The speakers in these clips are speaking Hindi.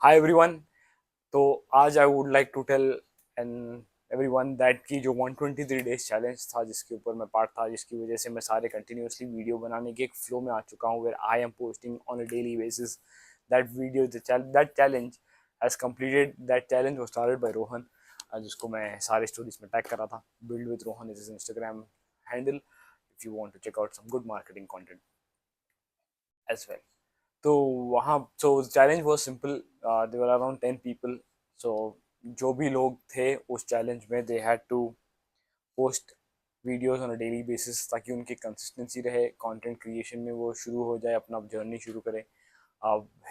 हाय एवरीवन। तो आज I would like to tell and everyone that की जो 123 डेज चैलेंज था जिसके ऊपर मैं पार्ट था, जिसकी वजह से मैं सारे कंटिन्यूअसली वीडियो बनाने के एक फ्लो में आ चुका हूँ where I am posting on a daily basis that video that challenge has completed. That challenge was started by Rohan, जिसको मैं सारे स्टोरीज में टैग करा था। Build with Rohan is Instagram handle if you want to check out some good marketing content as well. तो वहाँ so challenge was simple. There were around 10 people। So जो भी लोग थे उस चैलेंज में they had to post videos on a daily basis, ताकि उनकी कंसिस्टेंसी रहे कंटेंट क्रिएशन में, वो शुरू हो जाए, अपना जर्नी शुरू करें।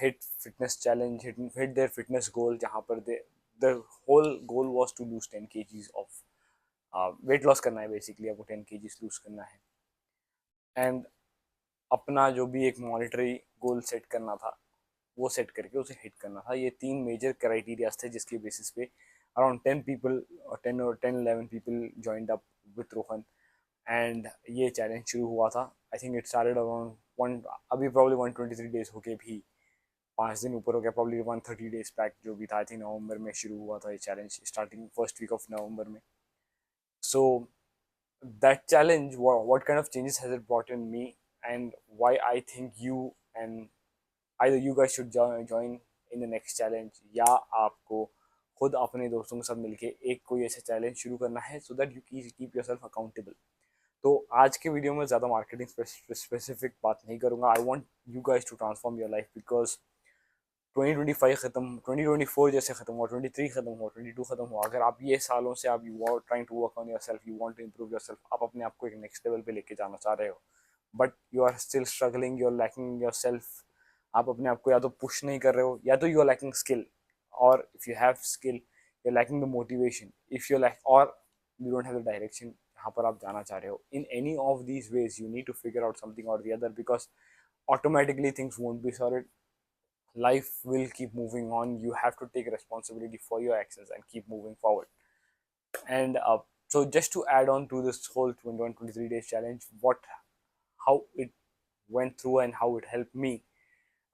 Hit fitness challenge, hit their fitness goal, जहाँ पर they the whole goal was to lose 10 kgs off weight loss करना है बेसिकली। आपको 10 kgs लूज करना है एंड अपना जो भी एक मॉनिटरी गोल सेट करना था वो सेट करके उसे हिट करना था। ये तीन मेजर क्राइटेरियाज थे जिसके बेसिस पे around 10 people, 10 or 11 people joined up with Rohan and ये चैलेंज शुरू हुआ था। I think it started around one, अभी प्रॉब्ली 123 डेज हो के भी 5 दिन ऊपर हो गया, प्रॉब्ली 130 डेज बैक जो भी था। आई थिंक नवंबर में शुरू हुआ था ये challenge, starting first week of November में। So that challenge, what kind of changes has it brought in me, and why I think you and either you guys should join in the next challenge, या आपको खुद अपने दोस्तों के साथ मिलके एक कोई ऐसा चैलेंज शुरू करना है so that you keep your self accountable. तो आज के वीडियो में ज़्यादा मार्केटिंग स्पेसिफिक बात नहीं करूंगा। I want you guys to transform your life because 2025 खत्म, 2024 जैसे खत्म हुआ, 23 खत्म हुआ, 22 खत्म हुआ, अगर आप ये सालों से आप you are trying to work on yourself, you want to improve yourself, आप अपने आप को एक नेक्स्ट लेवल पे लेके जाना चाह रहे हो, but you are still struggling, you are lacking yourself. आप अपने आप को या तो पुश नहीं कर रहे हो, या तो यू आर लैकिंग स्किल, और if you have skill you are lacking the motivation, if you lack, और you don't have the direction यहाँ पर आप जाना चाह रहे हो। In any of these ways you need to figure out something और the other, because automatically things won't be solid. Life will keep moving on. You have to take responsibility for your actions and keep moving forward. And so just to add on to this whole 21 23 days challenge, what, how it went through and how it helped me,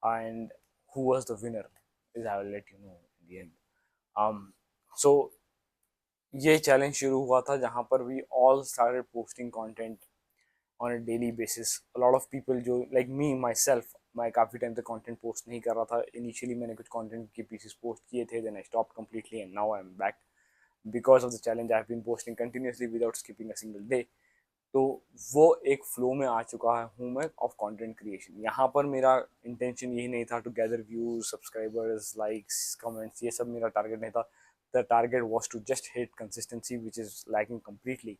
and who was the winner, is I will let you know in the end. um so ये चैलेंज शुरू हुआ था जहाँ पर we all started posting content on a daily basis. A lot of people जो लाइक मी माई सेल्फ, मैं काफ़ी टाइम तक कंटेंट पोस्ट नहीं कर रहा था। इनिशियली मैंने कुछ कंटेंट के पीसेस पोस्ट किए थे, then I stop completely and now I'm back because of the challenge. I've been posting continuously without skipping a single day. तो वो एक फ्लो में आ चुका हूँ मैं ऑफ कंटेंट क्रिएशन। यहाँ पर मेरा इंटेंशन यही नहीं था to gather views, subscribers, likes, comments, ये सब मेरा टारगेट नहीं था। The target was to just hit consistency which is lacking completely,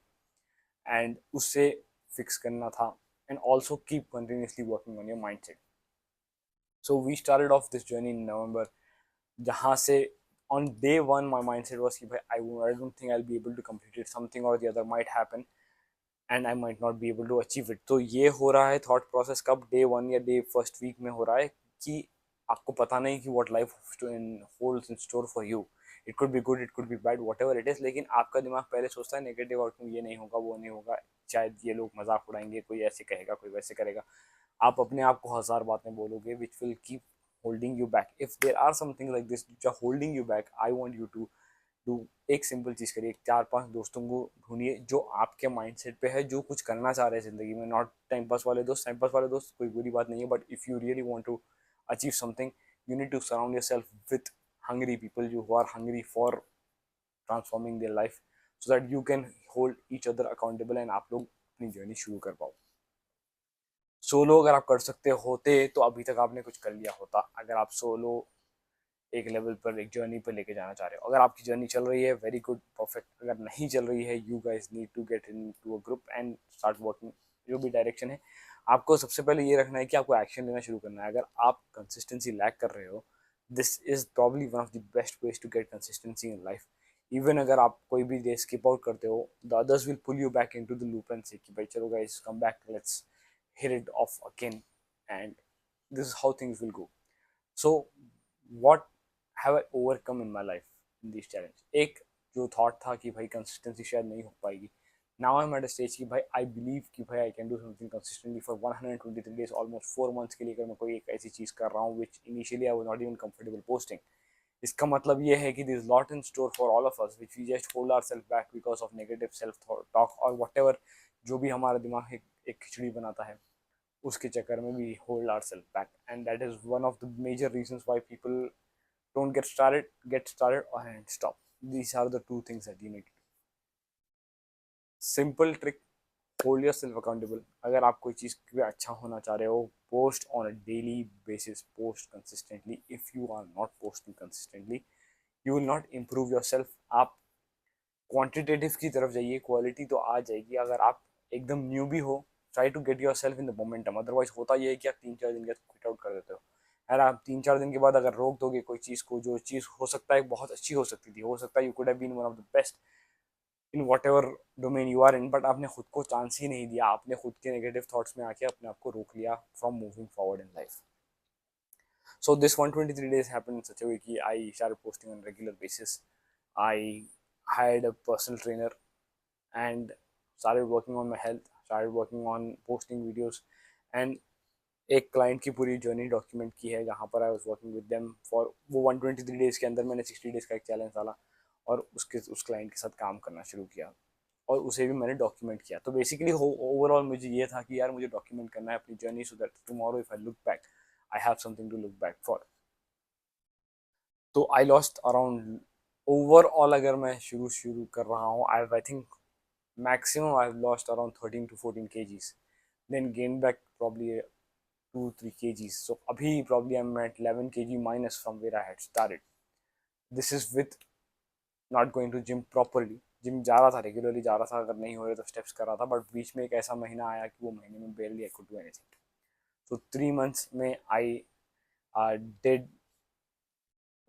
and उससे फिक्स करना था, and also keep continuously working on your mindset. So we started off this journey in November, जहाँ से on day one my mindset was कि भाई I don't think I'll be able to complete it, something or the other might happen and I might not be able to achieve it। तो ये हो रहा है थॉट प्रोसेस कब, डे वन या डे फर्स्ट वीक में हो रहा है कि आपको पता नहीं कि what life holds in store for you. It could be good, it could be bad, what ever it is, लेकिन आपका दिमाग पहले सोचता है नेगेटिव आउटकम, ये नहीं होगा, वो नहीं होगा, शायद ये लोग मजाक उड़ाएंगे, कोई ऐसे कहेगा, कोई वैसे करेगा। आप अपने आप को हजार बातें बोलोगे which will keep holding you back. If there are something like this which are holding you back, I want you to do एक सिंपल चीज करिए, 4-5 दोस्तों को ढूंढिए जो आपके माइंडसेट पे है, जो कुछ करना चाह रहे हैं जिंदगी में। नॉट टाइम पास वाले दोस्त, टाइम पास वाले दोस्त कोई बुरी बात नहीं है, but if you really want to achieve something you need to surround yourself with hungry people who are hungry for transforming their life, so that you can hold each other accountable and आप लोग अपनी जर्नी शुरू कर पाओ। सोलो अगर आप कर सकते होते तो अभी तक आपने कुछ कर लिया होता। अगर आप सोलो एक लेवल पर, एक जर्नी पर लेके जाना चाह रहे हो, अगर आपकी जर्नी चल रही है वेरी गुड, परफेक्ट। अगर नहीं चल रही है, you guys need to get into a group and start working. जो भी डायरेक्शन है, आपको सबसे पहले ये रखना है कि आपको एक्शन लेना शुरू करना है। अगर आप कंसिस्टेंसी लैक कर रहे हो, this is probably one of the best ways to get consistency in life. Even अगर आप कोई भी डे स्किप आउट करते हो, the others will pull you back into the loop and say कि भाई चलो guys come back, let's hit it off again, and this is how things will go. So what have I overcome in my life in this challenge? एक जो थॉट था कि भाई कंसिस्टेंसी शायद नहीं हो पाएगी, now I am at a stage कि भाई आई बिलीव कि भाई I can do something consistently for 123 days, almost 4 months के लिए। अगर मैं कोई एक ऐसी चीज़ कर रहा हूँ which initially I was not even comfortable posting, इसका मतलब ये है कि this lot in store for all of us which we just hold our self back because of negative self talk और वट एवर जो भी हमारा दिमाग एक खिचड़ी बनाता है उसके चक्कर में we hold our self back and that is one of the major reasons why people don't get started and stop. These are the two things that you need to do. Simple trick, hold yourself accountable. अगर आप कोई चीज़ पे अच्छा होना चाह रहे हो, post on a daily basis, post consistently. If you are not posting consistently, you will not improve yourself. आप क्वांटिटेटिव की तरफ जाइए, क्वालिटी तो आ जाएगी अगर आप एकदम न्यू भी हो. Try to get yourself in the momentum. Otherwise होता ये है कि आप 3-4 दिन के क्विट आउट कर देते हो. यार आप 3-4 दिन के बाद अगर रोक दोगे कोई चीज़ को, जो चीज़ हो सकता है बहुत अच्छी हो सकती थी, हो सकता है you could have been one of the best in whatever domain you are in, but आपने खुद को चांस ही नहीं दिया. आपने खुद के नेगेटिव थॉट्स में आके अपने आप को रोक लिया from moving forward in life. So this 123 days happened in such a way that I started posting on a regular basis. I hired a personal trainer and started working on my health, started working on posting videos, and एक क्लाइंट की पूरी जर्नी डॉक्यूमेंट की है जहाँ पर I was working with them for वो 123 डेज के अंदर मैंने 60 डेज का एक चैलेंज डाला और उस क्लाइंट के साथ काम करना शुरू किया और उसे भी मैंने डॉक्यूमेंट किया. तो बेसिकली ओवरऑल मुझे ये था कि यार मुझे डॉक्यूमेंट करना है अपनी journey so that tomorrow if I look back I have something to look back for. तो आई लॉस्ट अराउंड ओवरऑल अगर मैं शुरू कर रहा हूँ I think maximum I've lost around 13 to 14 kgs, then gained back probably 2-3 kgs. So abhi probably I'm at 11 kg minus from where I had started. This is with not going to gym properly. Gym जा रहा था, रेगुलरली जा रहा था, अगर नहीं हो रहे तो स्टेप्स कर रहा था, बट बीच में एक ऐसा महीना आया कि वो महीने में barely I could do anything. So 3 months में I did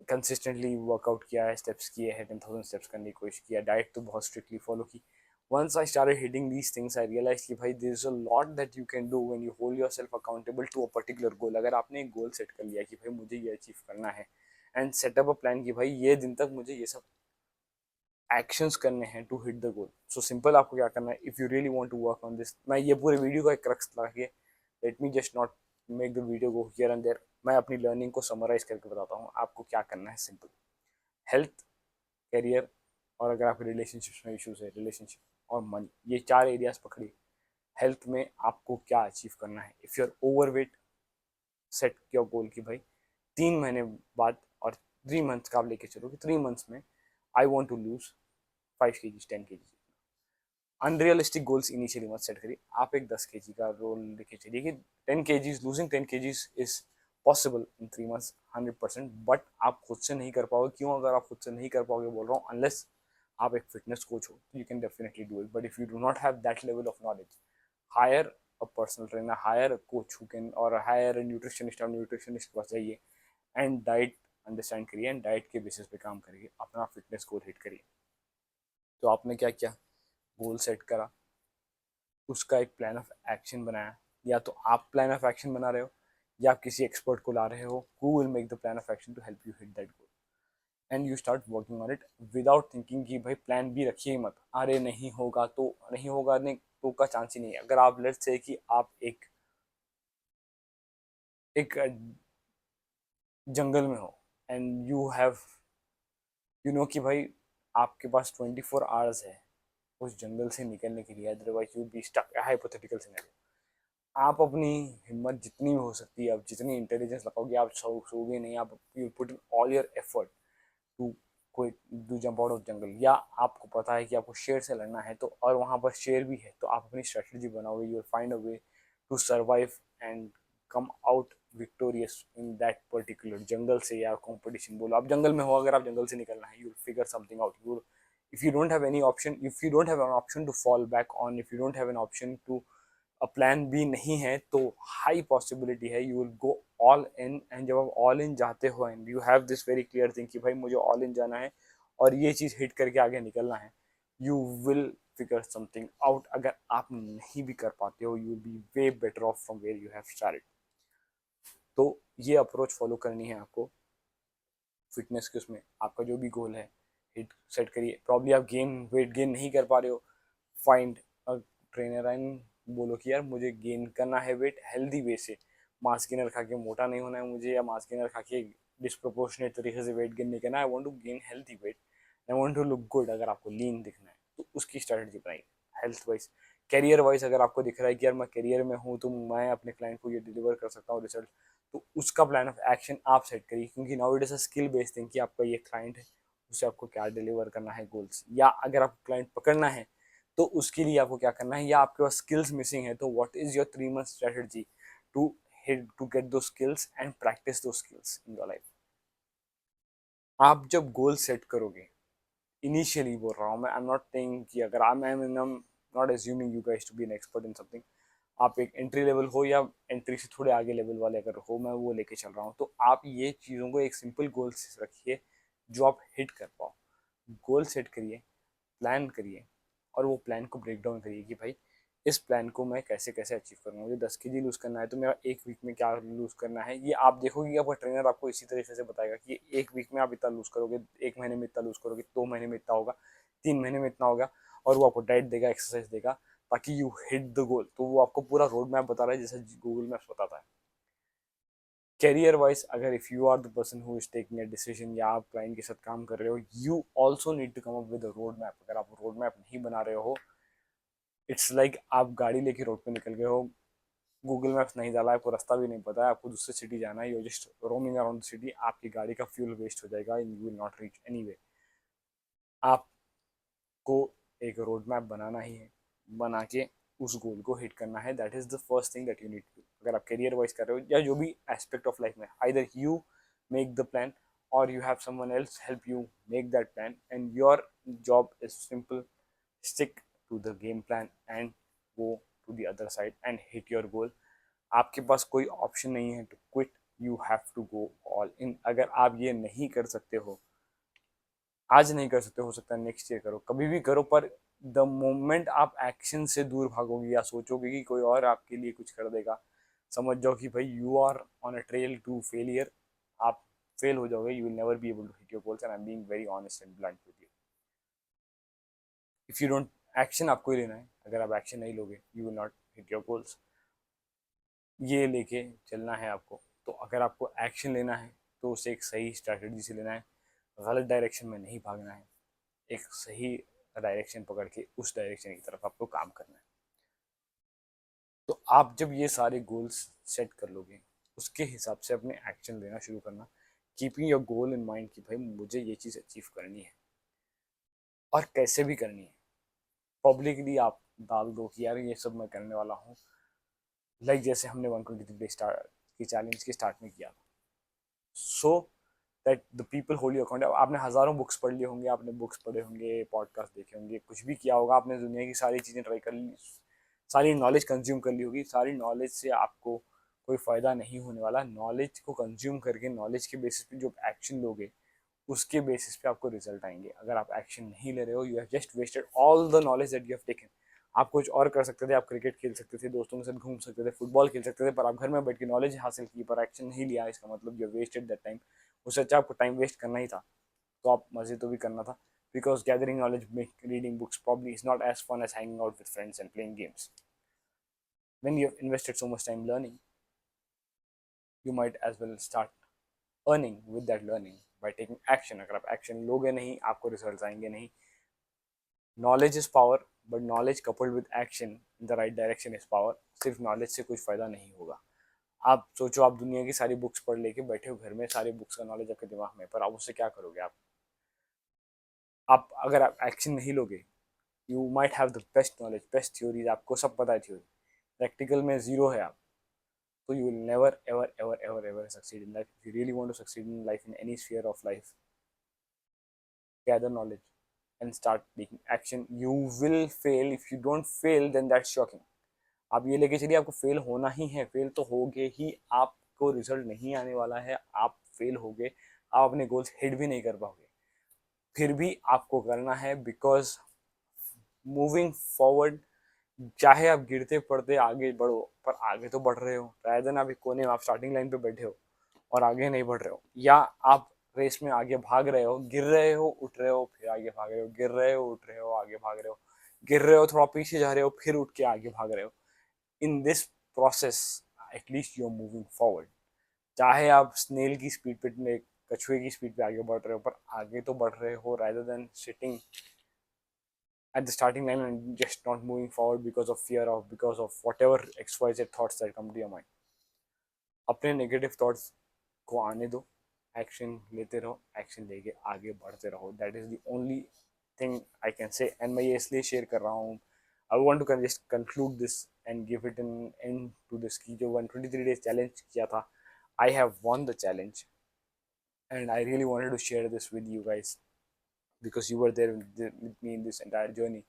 कंसिस्टेंटली वर्कआउट किया है, स्टेप्स किए हैं, 10,000 स्टेप्स करने की कोशिश किया, डाइट तो बहुत स्ट्रिक्टली फॉलो की. once I started hitting these things, I realized कि भाई there is a lot that you can do when you hold yourself accountable to a particular goal. अगर आपने एक गोल सेट कर लिया कि भाई मुझे ये अचीव करना है एंड सेटअप अ प्लान कि भाई ये दिन तक मुझे ये सब एक्शंस करने हैं to hit the goal. So simple आपको क्या करना है, if you really want to work on this. मैं ये पूरे वीडियो का एक क्रक्स लगा के, let me just not make the video go here and there. मैं अपनी लर्निंग को समराइज करके बताता हूँ आपको क्या करना है. सिंपल हेल्थ, करियर और अगर आपके रिलेशनशिप्स में इश्यूज है, रिलेशनशिप और मनी, ये 4 एरियाज पकड़िए. हेल्थ में आपको क्या अचीव करना है. If you are overweight, set your goal कि भाई 3 महीने बाद और 3 मंथ्स का आप लेके चलो कि 3 मंथ्स में I want to lose 5 kg 10 kg. Unrealistic goals initially मत सेट करिए. आप एक 10 kg का रोल लेके चलिए कि 10 kg losing 10 kg is possible in 3 months 100%. But आप खुद से नहीं कर पाओगे. क्यों अगर आप खुद से नहीं कर पाओगे बोल रहा हूँ, अनलेस आप एक फिटनेस कोच हो, you can definitely do it. But if you do not have that level of knowledge, higher a personal trainer, higher a coach who can, और हायर अ न्यूट्रिशनिस्ट, और न्यूट्रिशनिस्ट के पास जाइए एंड डाइट अंडरस्टैंड करिए एंड डाइट के बेसिस पे काम करिए, अपना फिटनेस गोल हिट करिए. तो आपने क्या किया, गोल सेट करा, उसका एक प्लान ऑफ एक्शन बनाया. या तो आप प्लान ऑफ एक्शन बना रहे हो या आप किसी एक्सपर्ट को ला रहे हो who will make the plan of action to help you hit that goal. And you start working on it without thinking कि भाई प्लान बी रखिए मत, अरे नहीं होगा तो नहीं होगा, नहीं तो का चांस ही नहीं है. अगर आप लेट्स से कि आप एक जंगल में हो and you have you know कि भाई आपके पास 24 आवर्स है उस जंगल से निकलने के लिए, otherwise you be stuck. Hypothetical scenario. आप अपनी हिम्मत जितनी हो सकती है, आप जितनी इंटेलिजेंस लगाओगे, आप सोओगे नहीं, आप you put in all your effort to कोई do jump out of jungle. या आपको पता है कि आपको शेर से लड़ना है तो, और वहाँ पर शेर भी है, तो आप अपनी स्ट्रेटजी बनाओगे, you will find a way to survive and come out victorious in that particular jungle से. या कॉम्पिटिशन बोलो, आप जंगल में हो, अगर आप जंगल से निकलना है, you will figure something out. You if you don't have any option, if you don't have an option to fall back on, if you don't have an option to plan B नहीं है, तो हाई पॉसिबिलिटी है you will go all in. And जब आप ऑल इन जाते हो and you have this very clear thing कि भाई मुझे ऑल इन जाना है और ये चीज़ हिट करके आगे निकलना है, you will figure something out. अगर आप नहीं भी कर पाते हो, you will be way better off from where you have started. तो ये अप्रोच फॉलो करनी है आपको फिटनेस के उसमें. आपका जो भी गोल है हिट सेट करिए. प्रॉब्ली आप वेट गेन नहीं कर पा रहे हो, फाइंड अ ट्रेनर एंड बोलो कि यार मुझे गेन करना है वेट हेल्दी वे से. मास गेनर खा के मोटा नहीं होना है मुझे, या मास गेनर खा के डिस्प्रोपोर्शनेट तरीके से वेट गेन नहीं करना, I want to gain healthy weight, I want to look good. अगर आपको लीन दिखना है तो उसकी स्ट्रेटजी बनाइए। हेल्थ वाइज, करियर वाइज अगर आपको दिख रहा है कि यार मैं करियर में हूँ तो मैं अपने क्लाइंट को ये डिलीवर कर सकता हूँ रिजल्ट, तो उसका प्लान ऑफ एक्शन आप सेट करिए, क्योंकि now it is a skill based thing कि आपका ये क्लाइंट है, उसे आपको क्या डिलीवर करना है गोल्स, या अगर आपको क्लाइंट पकड़ना है तो उसके लिए आपको क्या करना है, या आपके पास स्किल्स मिसिंग है तो what is your 3 month strategy to hit to get those skills and practice those skills in your life। आप जब गोल सेट करोगे, इनिशियली बोल रहा हूँ मैं, आई एम नॉट सेइंग कि अगर I am not assuming you guys to be an expert in something, आप एक एंट्री लेवल हो या एंट्री से थोड़े आगे लेवल वाले अगर हो, मैं वो लेके चल रहा हूँ, तो आप ये चीज़ों को एक सिंपल गोल से रखिए जो आप हिट कर पाओ। गोल सेट करिए, प्लान करिए, और वो प्लान को ब्रेक डाउन करिए कि भाई इस प्लान को मैं कैसे कैसे अचीव करूँगा। मुझे 10 kg लूज़ करना है तो मेरा एक वीक में क्या लूज़ करना है, ये आप देखोगे कि आपका ट्रेनर आपको इसी तरीके से बताएगा कि एक वीक में आप इतना लूज़ करोगे, एक महीने में इतना लूज़ करोगे, 2 महीने में इतना होगा, 3 महीने में इतना होगा, और वो आपको डाइट देगा, एक्सरसाइज देगा, ताकि यू हिट द गोल। तो वो आपको पूरा रोड मैप बता रहा है जैसे गूगल मैप्स बताता है। कैरियर वाइज, अगर if you are the person who is taking a decision, या आप क्लाइंट के साथ काम कर रहे हो, you also need to come up with road map. अगर आप रोड मैप नहीं बना रहे हो, इट्स लाइक आप गाड़ी लेके रोड पे निकल गए हो, गूगल मैप्स नहीं डाला, आपको रास्ता भी नहीं पता है, आपको दूसरे सिटी जाना है, you just roaming around the city, आपकी गाड़ी का फ्यूल वेस्ट हो जाएगा and you will not reach anyway. आपको एक रोड मैप बनाना ही है, बना के उस गोल को हिट करना है। That is the first thing that you need to. अगर आप करियर वाइज कर रहे हो या जो भी एस्पेक्ट ऑफ लाइफ में, either you make the plan और you have someone else help you make that plan, and your job is simple, stick to the game plan and go to the other side and hit your goal। आपके पास कोई ऑप्शन नहीं है to quit, you have to go all in. अगर आप ये नहीं कर सकते हो, आज नहीं कर सकते, हो सकता है नेक्स्ट ईयर करो, कभी भी करो, पर द मोमेंट आप एक्शन से दूर भागोगे या सोचोगे कि कोई और आपके लिए कुछ कर देगा, समझ जाओ कि भाई you are on a trail to failure. आप फेल हो जाओगे, you will never be able to hit your goals, and I am being very honest and blunt with you. If you don't, action आपको ही लेना है, अगर आप एक्शन नहीं लोगे you will not hit your goals. ये लेके चलना है आपको। तो अगर आपको एक्शन लेना है तो उसे एक सही स्ट्रैटेजी से लेना है, गलत डायरेक्शन में नहीं भागना है, एक सही डायरेक्शन पकड़ के उस डायरेक्शन की तरफ आपको काम करना है। तो आप जब ये सारे गोल्स सेट कर लोगे, उसके हिसाब से अपने एक्शन लेना शुरू करना, keeping your goal in mind कि भाई मुझे ये चीज़ अचीव करनी है और कैसे भी करनी है। पब्लिकली आप डाल दो कि यार ये सब मैं करने वाला हूँ, लाइक जैसे हमने 123 डे स्टार्ट की चैलेंज के स्टार्ट में किया था, so that the people hold you account. आपने हज़ारों बुक्स पढ़ लिए होंगे, आपने बुक्स पढ़े होंगे, पॉडकास्ट देखे होंगे, कुछ भी किया होगा, आपने दुनिया की सारी चीज़ें ट्राई कर ली, सारी नॉलेज कंज्यूम कर ली होगी, सारी नॉलेज से आपको कोई फ़ायदा नहीं होने वाला। नॉलेज को कंज्यूम करके नॉलेज के बेसिस पे जो एक्शन लोगे, उसके बेसिस पे आपको रिजल्ट आएंगे। अगर आप एक्शन नहीं ले रहे हो, you have just wasted all the knowledge that you have taken. आप कुछ और कर सकते थे, आप क्रिकेट खेल सकते थे, दोस्तों के साथ घूम सकते थे, फुटबॉल खेल सकते थे, पर आप घर में बैठ के नॉलेज हासिल की पर एक्शन नहीं लिया, इसका मतलब यू वेस्टेड दैट टाइम। उससे अच्छा आपको टाइम वेस्ट करना ही था, तो आप मजे तो भी करना था, because gathering knowledge, reading books probably is not as fun as hanging out with friends and playing games। when you have invested so much time learning, you might as well start earning with that learning by taking action। अगर आप एक्शन लोगे नहीं, आपको रिजल्ट आएंगे नहीं। Knowledge is power, but knowledge coupled with action in the right direction is power. सिर्फ नॉलेज से कुछ फायदा नहीं होगा। आप सोचो, आप दुनिया की सारी बुक्स पढ़ लेके बैठे हो घर में, सारी बुक्स का नॉलेज आपके दिमाग में, पर आप उससे क्या करोगे? आप अगर आप एक्शन नहीं लोगे, you might have the best knowledge, best theories, आपको सब पता है थ्योरी, प्रैक्टिकल में जीरो है आप, तो you will never ever ever ever ever succeed in life. If you really want to succeed in life in any sphere of life, gather knowledge and start taking action। You will fail, if you don't fail then that's shocking। आप ये लेके चलिए, आपको फेल होना ही है, फेल तो होगे ही, आपको रिजल्ट नहीं आने वाला है, आप फेल होगे, आप अपने गोल्स हिट भी नहीं कर पाओगे, फिर भी आपको करना है, बिकॉज मूविंग फॉरवर्ड, चाहे आप गिरते पड़ते आगे बढ़ो, पर आगे तो बढ़ रहे हो। रादर देन आप एक कोने में, आप स्टार्टिंग लाइन पे बैठे हो और आगे नहीं बढ़ रहे हो, या आप रेस में आगे भाग रहे हो, गिर रहे हो, उठ रहे हो, फिर आगे भाग रहे हो, गिर रहे हो, उठ रहे हो, आगे भाग रहे हो, गिर रहे हो, थोड़ा पीछे जा रहे हो, फिर उठ के आगे भाग रहे हो। In this process at least you are moving forward. चाहे आप स्नेल की स्पीड पे, कछुए की स्पीड पे आगे बढ़ रहे हो, पर आगे तो बढ़ रहे हो rather than sitting at the starting line and just not moving forward because of fear of because of whatever XYZ thoughts that come to your mind. अपने नेगेटिव थॉट्स को आने दो, एक्शन लेते रहो, एक्शन लेके आगे बढ़ते रहो. That is the only thing I can say. And मैं ये इसलिए शेयर कर रहा हूँ, I want to just conclude this and give it an end to this, की जो 123 डेज चैलेंज किया था, I have won the challenge and I really wanted to share this with you guys because you were there with me in this entire journey.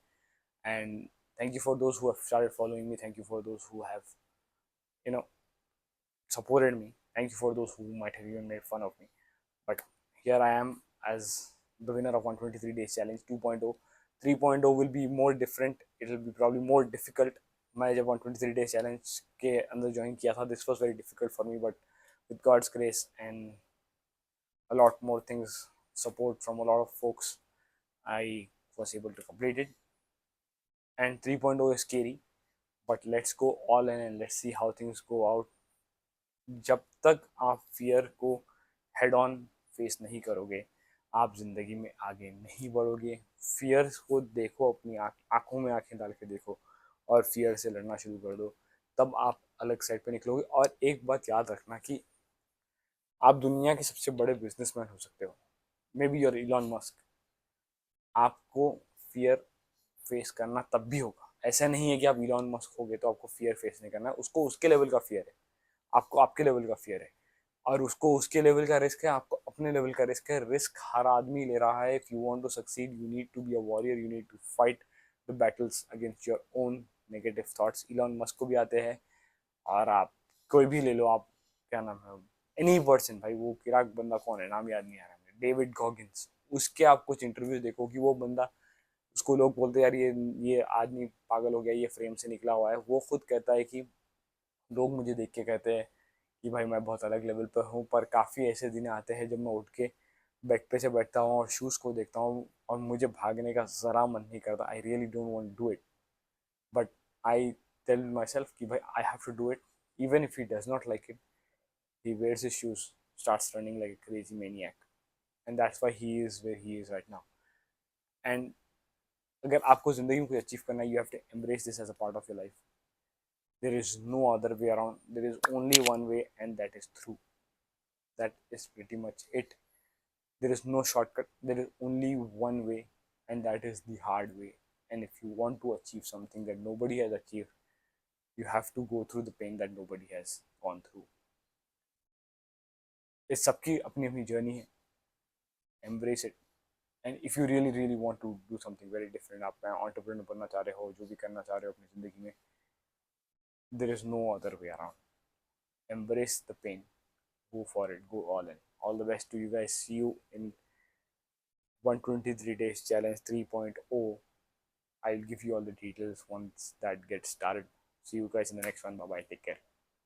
And thank you for those who have started following me. Thank you for those who have, you know, supported me. Thank you for those who might have even made fun of me. But here I am as the winner of 123 days challenge 2.0. 3.0 will be more different. It will be probably more difficult. मैं जब 123 days challenge के अंदर join किया था, this was very difficult for me, but with God's grace and a lot more things, support from a lot of folks, I was able to complete it. And 3.0 is scary, but let's go all in and let's see how things go out. जब तक आप फियर को हेड ऑन फेस नहीं करोगे, आप जिंदगी में आगे नहीं बढ़ोगे. फियर को देखो, अपनी आंखों में आंखें डाल के देखो और फियर से लड़ना शुरू कर दो. तब आप अलग साइड पे निकलोगे. और एक बात याद रखना कि आप दुनिया के सबसे बड़े बिजनेसमैन हो सकते हो, may be your Elon Musk. आपको फियर फेस करना तब भी होगा. ऐसा नहीं है कि आप इलॉन मस्क हो गए तो आपको फियर फेस नहीं करना है. उसको उसके लेवल का फियर है, आपको आपके लेवल का फियर है. और उसको उसके लेवल का रिस्क है, आपको अपने लेवल का रिस्क है. रिस्क हर आदमी ले रहा है. If you want to succeed you need to be a warrior, you need to fight the battles against your own negative thoughts. Elon Musk को भी आते हैं. और आप कोई भी ले लो, आप क्या नाम है, एनी पर्सन, भाई वो किराक बंदा कौन है, नाम याद नहीं आ रहा है, डेविड गॉगिंस. उसके आप कुछ इंटरव्यूज देखो कि वो बंदा, उसको लोग बोलते हैं यार ये आदमी पागल हो गया, ये फ्रेम से निकला हुआ है. वो खुद कहता है कि लोग मुझे देख के कहते हैं कि भाई मैं बहुत अलग लेवल पर हूँ, पर काफ़ी ऐसे दिन आते हैं जब मैं उठ के बेड पे से बैठता हूँ और शूज़ को देखता हूँ और मुझे भागने का ज़रा मन नहीं करता. I really don't want to do it, but I tell myself कि भाई I have to do it. Even if he does not like it, he wears his shoes, starts running like a crazy maniac, and that's why he is where he is right now. And अगर आपको ज़िंदगी में कुछ अचीव करना है, you have to embrace this as a part of your life. There is no other way around. There is only one way, and that is through. That is pretty much it. There is no shortcut. There is only one way, and that is the hard way. And if you want to achieve something that nobody has achieved, you have to go through the pain that nobody has gone through. इस सबकी अपनी अपनी जर्नी है. Embrace it. And if you really really want to do something very different, आप एंटरप्रेन्योर बनना चाह रहे हो, जो भी करना चाह रहे हो अपनी ज़िंदगी में, there is no other way around. Embrace the pain, go for it, go all in. All the best to you guys. See you in 123 days challenge 3.0. I'll give you all the details once that gets started. See you guys in the next one. Bye bye, take care.